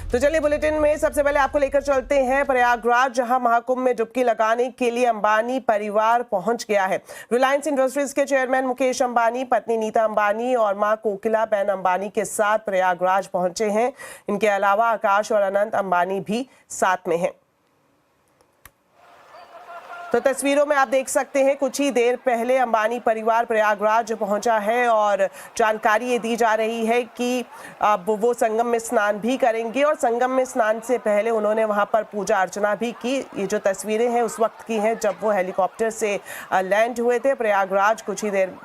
तो चलिए बुलेटिन में सबसे पहले आपको लेकर चलते हैं प्रयागराज, जहां महाकुंभ में डुबकी लगाने के लिए अंबानी परिवार पहुंच गया है। रिलायंस इंडस्ट्रीज के चेयरमैन मुकेश अंबानी, पत्नी नीता अंबानी और मां कोकिला बेन अंबानी के साथ प्रयागराज पहुंचे हैं। इनके अलावा आकाश और अनंत अंबानी भी साथ में हैं। तो तस्वीरों में आप देख सकते हैं कुछ ही देर पहले अंबानी परिवार प्रयागराज पहुंचा है और जानकारी ये दी जा रही है कि अब वो संगम में स्नान भी करेंगे और संगम में स्नान से पहले उन्होंने वहां पर पूजा अर्चना भी की। ये जो तस्वीरें हैं उस वक्त की हैं जब वो हेलीकॉप्टर से लैंड हुए थे प्रयागराज। कुछ ही देर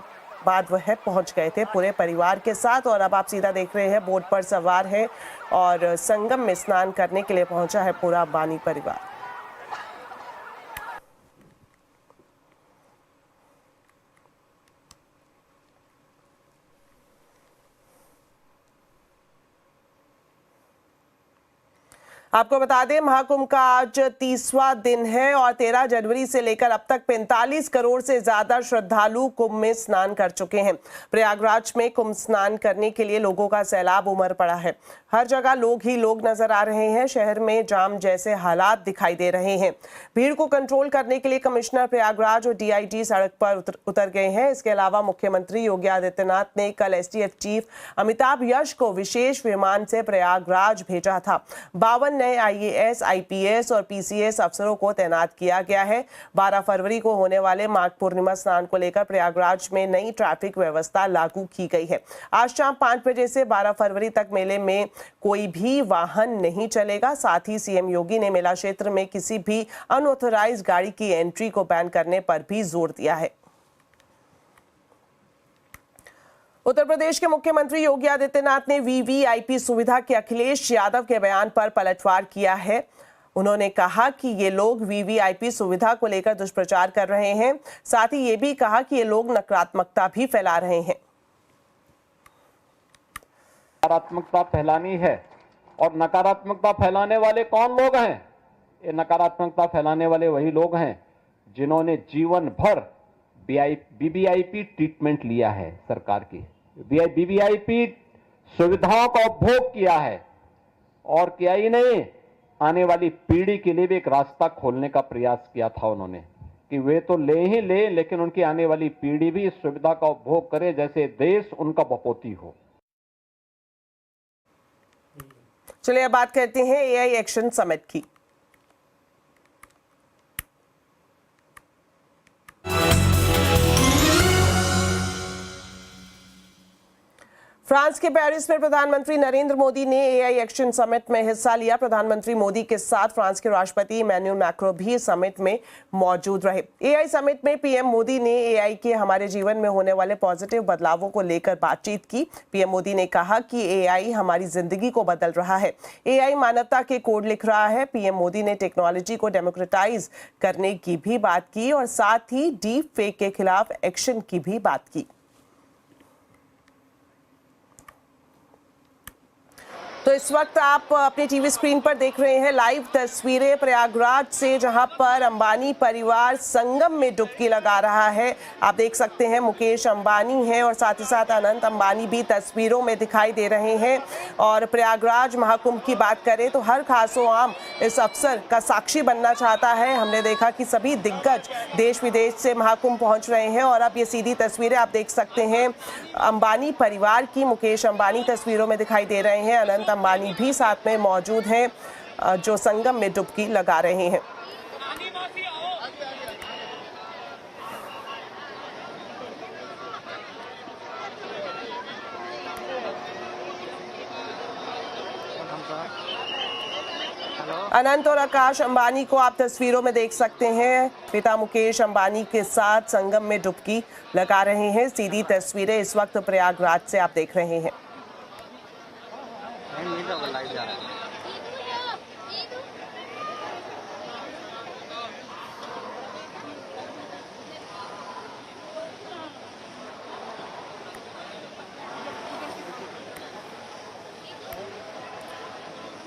बाद वह पहुंच गए थे पूरे परिवार के साथ और अब आप सीधा देख रहे हैं बोट पर सवार है और संगम में स्नान करने के लिए पहुंचा है पूरा अंबानी परिवार। आपको बता दें महाकुंभ का आज 30वां दिन है और 13 जनवरी से लेकर अब तक 45 करोड़ से ज्यादा श्रद्धालु कुंभ में स्नान कर चुके हैं। प्रयागराज में कुंभ स्नान करने के लिए लोगों का सैलाब उमड़ पड़ा है। हर जगह लोग ही लोग नजर आ रहे हैं। शहर में जाम जैसे हालात दिखाई दे रहे हैं। भीड़ को कंट्रोल करने के लिए कमिश्नर प्रयागराज और डीआईजी सड़क पर उतर गए हैं। इसके अलावा मुख्यमंत्री योगी आदित्यनाथ ने कल एसटीएफ चीफ अमिताभ यश को विशेष विमान से प्रयागराज भेजा था। 52 नए आईएएस, आईपीएस और पीसीएस अफसरों को तैनात किया गया है। 12 फरवरी को होने वाले माघ पूर्णिमा स्नान को लेकर प्रयागराज में नई ट्रैफिक व्यवस्था लागू की गई है। आज शाम 5 बजे से 12 फरवरी तक मेले में कोई भी वाहन नहीं चलेगा। साथ ही सीएम योगी ने मेला क्षेत्र में किसी भी अनऑथराइज्ड गाड़ी की एंट्री को बैन करने पर भी जोर दिया है। उत्तर प्रदेश के मुख्यमंत्री योगी आदित्यनाथ ने वीवीआईपी सुविधा के अखिलेश यादव के बयान पर पलटवार किया है। उन्होंने कहा कि ये लोग वीवीआईपी सुविधा को लेकर दुष्प्रचार कर रहे हैं। साथ ही ये भी कहा कि ये लोग नकारात्मकता भी फैला रहे हैं। नकारात्मकता फैलानी है और नकारात्मकता फैलाने वाले कौन लोग हैं? ये नकारात्मकता फैलाने वाले वही लोग हैं जिन्होंने जीवन भर वीवीआईपी ट्रीटमेंट लिया है, सरकार की वीवीआईपी सुविधाओं का उपभोग किया है और किया ही नहीं, आने वाली पीढ़ी के लिए भी एक रास्ता खोलने का प्रयास किया था उन्होंने कि वे तो ले ही ले लेकिन उनकी आने वाली पीढ़ी भी इस सुविधा का उपभोग करे जैसे देश उनका बपोती हो। चलिए अब बात करते हैं एआई एक्शन समिट की। फ्रांस के पेरिस में प्रधानमंत्री नरेंद्र मोदी ने एआई एक्शन समिट में हिस्सा लिया। प्रधानमंत्री मोदी के साथ फ्रांस के राष्ट्रपति इमैनुअल मैक्रों भी समिट में मौजूद रहे। एआई समिट में पीएम मोदी ने एआई के हमारे जीवन में होने वाले पॉजिटिव बदलावों को लेकर बातचीत की। पीएम मोदी ने कहा कि एआई हमारी जिंदगी को बदल रहा है, एआई मानवता के कोड लिख रहा है। पीएम मोदी ने टेक्नोलॉजी को डेमोक्रेटाइज करने की भी बात की और साथ ही डीप फेक के खिलाफ एक्शन की भी बात की। तो इस वक्त आप अपने टीवी स्क्रीन पर देख रहे हैं लाइव तस्वीरें प्रयागराज से, जहां पर अंबानी परिवार संगम में डुबकी लगा रहा है। आप देख सकते हैं मुकेश अंबानी हैं और साथ ही साथ अनंत अंबानी भी तस्वीरों में दिखाई दे रहे हैं। और प्रयागराज महाकुंभ की बात करें तो हर खासो आम इस अवसर का साक्षी बनना चाहता है। हमने देखा कि सभी दिग्गज देश विदेश से महाकुंभ पहुंच रहे हैं और अब ये सीधी तस्वीरें आप देख सकते हैं अंबानी परिवार की। मुकेश अंबानी तस्वीरों में दिखाई दे रहे हैं, अनंत अंबानी भी साथ में मौजूद हैं जो संगम में डुबकी लगा रहे हैं। अनंत और आकाश अंबानी को आप तस्वीरों में देख सकते हैं, पिता मुकेश अंबानी के साथ संगम में डुबकी लगा रहे हैं। सीधी तस्वीरें इस वक्त प्रयागराज से आप देख रहे हैं।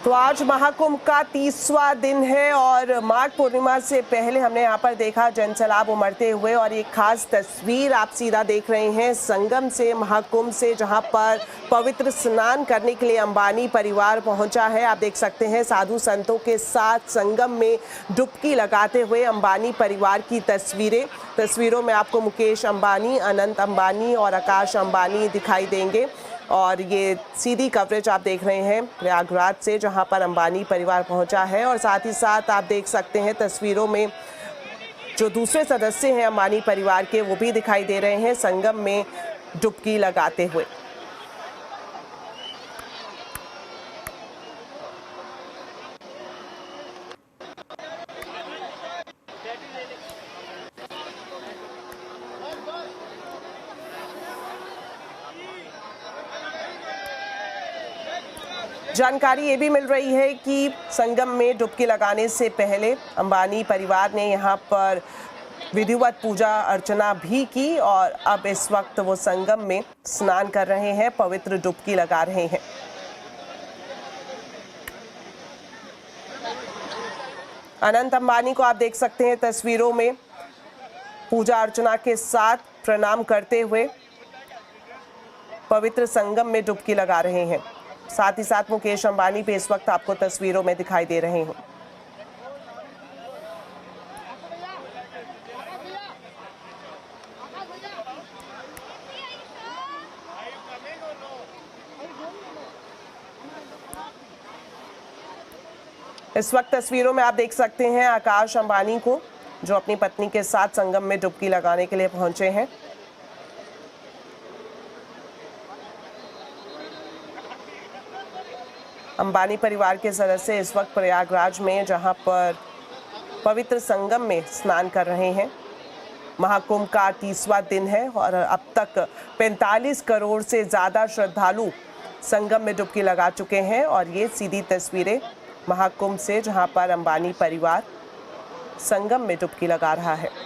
तो आज महाकुंभ का 30वां दिन है और माघ पूर्णिमा से पहले हमने यहाँ पर देखा जनसैलाब उमड़ते हुए, और ये खास तस्वीर आप सीधा देख रहे हैं संगम से, महाकुंभ से, जहाँ पर पवित्र स्नान करने के लिए अंबानी परिवार पहुंचा है। आप देख सकते हैं साधु संतों के साथ संगम में डुबकी लगाते हुए अंबानी परिवार की तस्वीरों में आपको मुकेश अंबानी, अनंत अंबानी और आकाश अंबानी दिखाई देंगे। और ये सीधी कवरेज आप देख रहे हैं प्रयागराज से, जहां पर अंबानी परिवार पहुंचा है। और साथ ही साथ आप देख सकते हैं तस्वीरों में जो दूसरे सदस्य हैं अंबानी परिवार के, वो भी दिखाई दे रहे हैं संगम में डुबकी लगाते हुए। जानकारी ये भी मिल रही है कि संगम में डुबकी लगाने से पहले अंबानी परिवार ने यहाँ पर विधिवत पूजा अर्चना भी की, और अब इस वक्त वो संगम में स्नान कर रहे हैं, पवित्र डुबकी लगा रहे हैं। अनंत अंबानी को आप देख सकते हैं तस्वीरों में पूजा अर्चना के साथ प्रणाम करते हुए पवित्र संगम में डुबकी लगा रहे हैं। साथ ही साथ मुकेश अंबानी भी इस वक्त आपको तस्वीरों में दिखाई दे रहे हैं। इस वक्त तस्वीरों में आप देख सकते हैं आकाश अंबानी को, जो अपनी पत्नी के साथ संगम में डुबकी लगाने के लिए पहुंचे हैं। अंबानी परिवार के सदस्य इस वक्त प्रयागराज में, जहां पर पवित्र संगम में स्नान कर रहे हैं। महाकुंभ का 30वां दिन है और अब तक 45 करोड़ से ज़्यादा श्रद्धालु संगम में डुबकी लगा चुके हैं। और ये सीधी तस्वीरें महाकुंभ से, जहां पर अंबानी परिवार संगम में डुबकी लगा रहा है।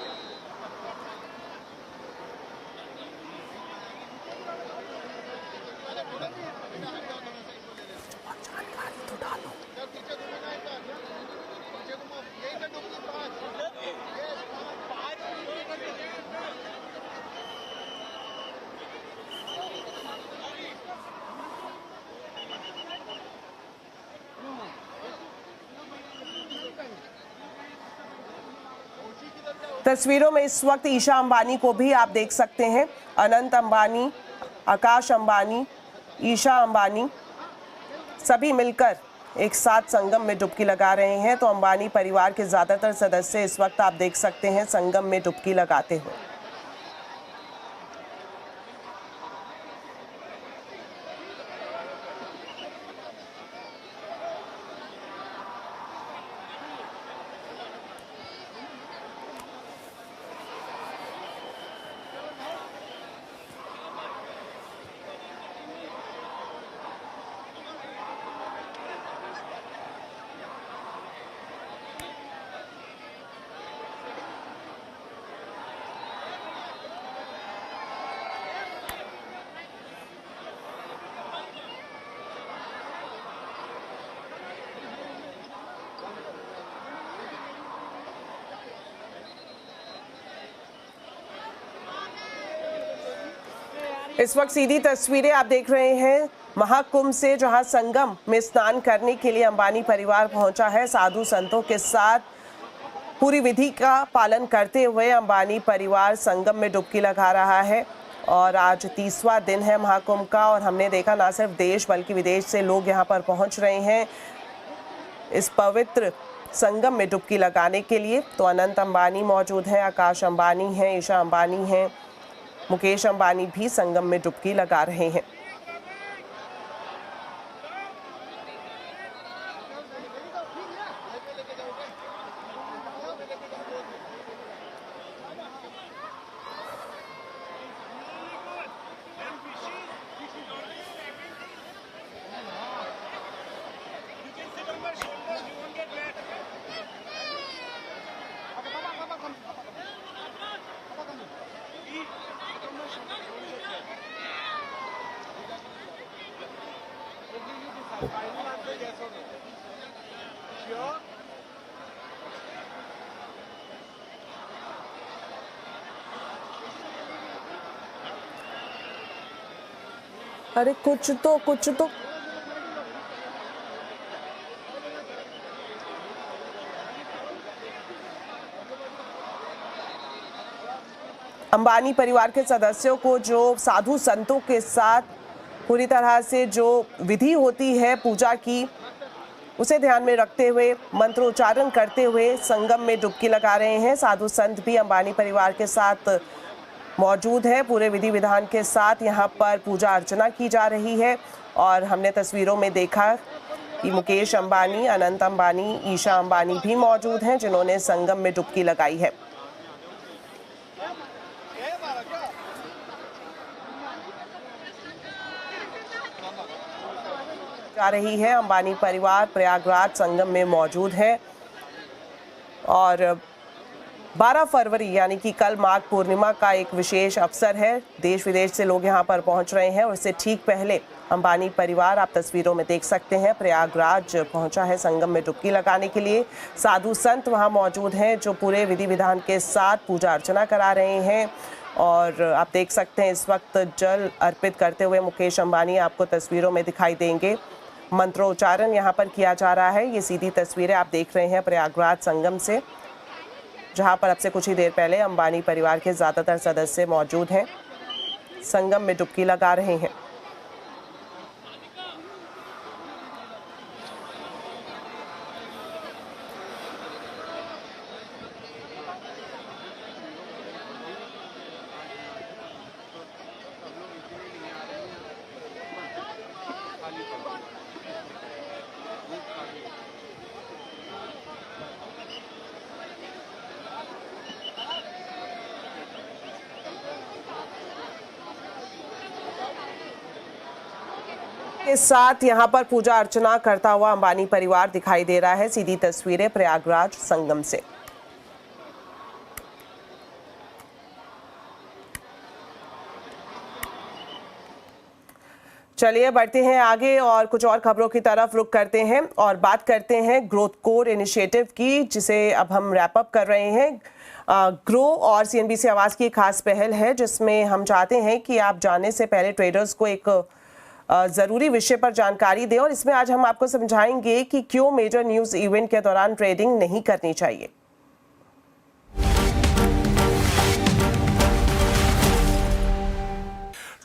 तस्वीरों में इस वक्त ईशा अंबानी को भी आप देख सकते हैं। अनंत अंबानी, आकाश अंबानी, ईशा अंबानी सभी मिलकर एक साथ संगम में डुबकी लगा रहे हैं। तो अंबानी परिवार के ज़्यादातर सदस्य इस वक्त आप देख सकते हैं संगम में डुबकी लगाते हुए। इस वक्त सीधी तस्वीरें आप देख रहे हैं महाकुंभ से, जहां संगम में स्नान करने के लिए अंबानी परिवार पहुंचा है। साधु संतों के साथ पूरी विधि का पालन करते हुए अंबानी परिवार संगम में डुबकी लगा रहा है। और आज 30वां दिन है महाकुंभ का, और हमने देखा ना सिर्फ देश बल्कि विदेश से लोग यहां पर पहुंच रहे हैं इस पवित्र संगम में डुबकी लगाने के लिए। तो अनंत अंबानी मौजूद हैं, आकाश अंबानी हैं, ईशा अंबानी हैं, मुकेश अंबानी भी संगम में डुबकी लगा रहे हैं। फाइनल आंसर गैस हो गया। अरे कुछ तो अंबानी परिवार के सदस्यों को जो साधु संतों के साथ पूरी तरह से जो विधि होती है पूजा की, उसे ध्यान में रखते हुए मंत्रोच्चारण करते हुए संगम में डुबकी लगा रहे हैं। साधु संत भी अंबानी परिवार के साथ मौजूद है। पूरे विधि विधान के साथ यहाँ पर पूजा अर्चना की जा रही है और हमने तस्वीरों में देखा कि मुकेश अंबानी, अनंत अंबानी, ईशा अंबानी भी मौजूद हैं जिन्होंने संगम में डुबकी लगाई है। जा रही है अंबानी परिवार प्रयागराज संगम में मौजूद है और 12 फरवरी यानी कि कल माघ पूर्णिमा का एक विशेष अवसर है। देश विदेश से लोग यहां पर पहुंच रहे हैं और इससे ठीक पहले अंबानी परिवार, आप तस्वीरों में देख सकते हैं, प्रयागराज पहुंचा है संगम में डुबकी लगाने के लिए। साधु संत वहां मौजूद हैं जो पूरे विधि विधान के साथ पूजा अर्चना करा रहे हैं और आप देख सकते हैं इस वक्त जल अर्पित करते हुए मुकेश अंबानी आपको तस्वीरों में दिखाई देंगे। मंत्रोच्चारण यहाँ पर किया जा रहा है। ये सीधी तस्वीरें आप देख रहे हैं प्रयागराज संगम से, जहाँ पर अब से कुछ ही देर पहले अंबानी परिवार के ज़्यादातर सदस्य मौजूद हैं, संगम में डुबकी लगा रहे हैं। के साथ यहाँ पर पूजा अर्चना करता हुआ अंबानी परिवार दिखाई दे रहा है। सीधी तस्वीरें प्रयागराज संगम से। चलिए बढ़ते हैं आगे और कुछ और खबरों की तरफ रुख करते हैं और बात करते हैं ग्रोथ कोर इनिशिएटिव की, जिसे अब हम रैप अप कर रहे हैं। ग्रो और सीएनबीसी आवाज की खास पहल है जिसमें हम चाहते हैं कि आप जाने से पहले ट्रेडर्स को एक ज़रूरी विषय पर जानकारी दें और इसमें आज हम आपको समझाएंगे कि क्यों मेजर न्यूज़ इवेंट के दौरान ट्रेडिंग नहीं करनी चाहिए।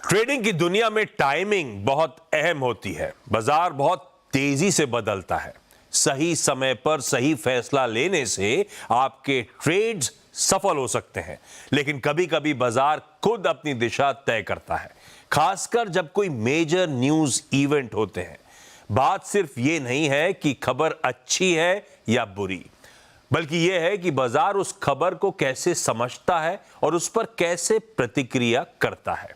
ट्रेडिंग की दुनिया में टाइमिंग बहुत अहम होती है। बाजार बहुत तेजी से बदलता है। सही समय पर सही फैसला लेने से आपके ट्रेड्स सफल हो सकते हैं, लेकिन कभी कभी बाजार खुद अपनी दिशा तय करता है, खासकर जब कोई मेजर न्यूज़ इवेंट होते हैं। बात सिर्फ ये नहीं है कि खबर अच्छी है या बुरी, बल्कि यह है कि बाजार उस खबर को कैसे समझता है और उस पर कैसे प्रतिक्रिया करता है।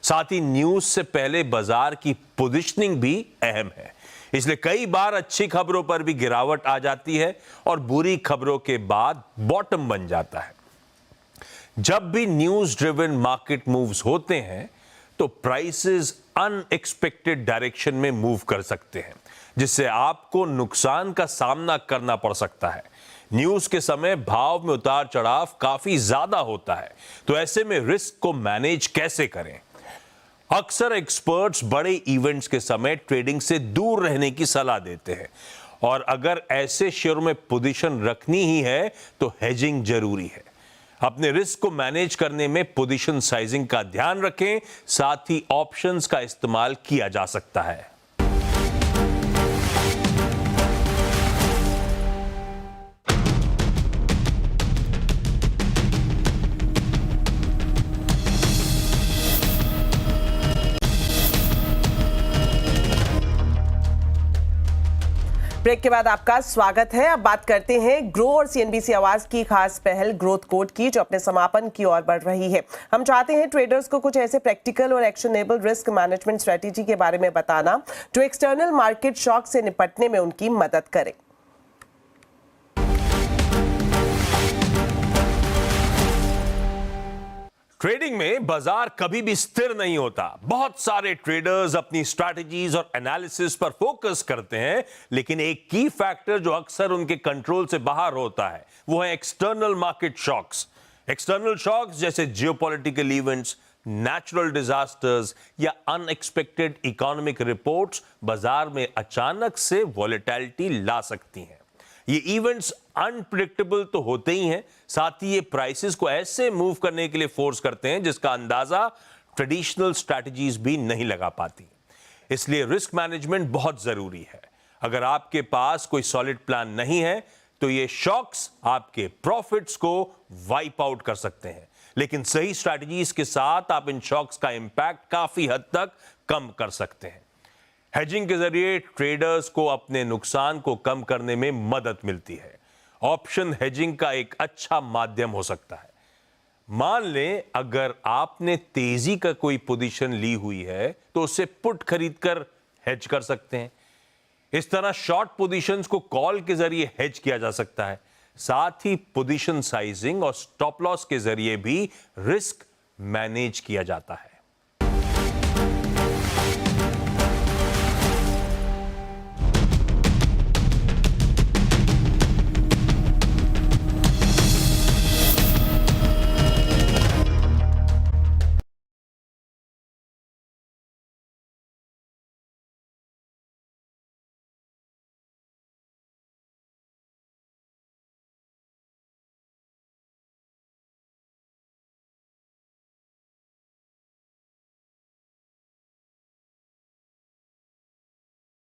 साथ ही न्यूज़ से पहले बाजार की पोजीशनिंग भी अहम है। इसलिए कई बार अच्छी खबरों पर भी गिरावट आ जाती है और बुरी खबरों के बाद बॉटम बन जाता है। जब भी न्यूज़ ड्रिवन मार्केट मूव्स होते हैं तो प्राइसेस अनएक्सपेक्टेड डायरेक्शन में मूव कर सकते हैं, जिससे आपको नुकसान का सामना करना पड़ सकता है। न्यूज़ के समय भाव में उतार चढ़ाव काफी ज्यादा होता है, तो ऐसे में रिस्क को मैनेज कैसे करें? अक्सर एक्सपर्ट्स बड़े इवेंट्स के समय ट्रेडिंग से दूर रहने की सलाह देते हैं और अगर ऐसे शेयरों में पोजीशन रखनी ही है तो हेजिंग जरूरी है। अपने रिस्क को मैनेज करने में पोजीशन साइजिंग का ध्यान रखें, साथ ही ऑप्शंस का इस्तेमाल किया जा सकता है। ब्रेक के बाद आपका स्वागत है। अब बात करते हैं ग्रो और सीएनबीसी आवाज की खास पहल ग्रोथ कोड की, जो अपने समापन की ओर बढ़ रही है। हम चाहते हैं ट्रेडर्स को कुछ ऐसे प्रैक्टिकल और एक्शनेबल रिस्क मैनेजमेंट स्ट्रेटेजी के बारे में बताना जो एक्सटर्नल मार्केट शॉक से निपटने में उनकी मदद करे। ट्रेडिंग में बाजार कभी भी स्थिर नहीं होता। बहुत सारे ट्रेडर्स अपनी स्ट्रैटेजीज और एनालिसिस पर फोकस करते हैं, लेकिन एक की फैक्टर जो अक्सर उनके कंट्रोल से बाहर होता है वो है external market shocks. External shocks जैसे जियोपॉलिटिकल इवेंट्स, नेचुरल डिजास्टर्स या अनएक्सपेक्टेड इकोनॉमिक रिपोर्ट्स बाजार में अचानक से वॉलेटिलिटी ला सकती हैं। ये इवेंट्स अनप्रिडिक्टेबल तो होते ही हैं, साथ ही ये प्राइसेस को ऐसे मूव करने के लिए फोर्स करते हैं जिसका अंदाजा ट्रेडिशनल स्ट्रैटेजीज भी नहीं लगा पाती। इसलिए रिस्क मैनेजमेंट बहुत जरूरी है। अगर आपके पास कोई सॉलिड प्लान नहीं है तो ये शॉक्स आपके प्रॉफिट्स को वाइप आउट कर सकते हैं, लेकिन सही स्ट्रैटेजीज के साथ आप इन शॉक्स का इंपैक्ट काफी हद तक कम कर सकते हैं। हेजिंग के जरिए ट्रेडर्स को अपने नुकसान को कम करने में मदद मिलती है। ऑप्शन हेजिंग का एक अच्छा माध्यम हो सकता है। मान लें अगर आपने तेजी का कोई पोजीशन ली हुई है तो उसे पुट खरीदकर हेज कर सकते हैं। इस तरह शॉर्ट पोजीशंस को कॉल के जरिए हेज किया जा सकता है। साथ ही पोजीशन साइजिंग और स्टॉप लॉस के जरिए भी रिस्क मैनेज किया जाता है।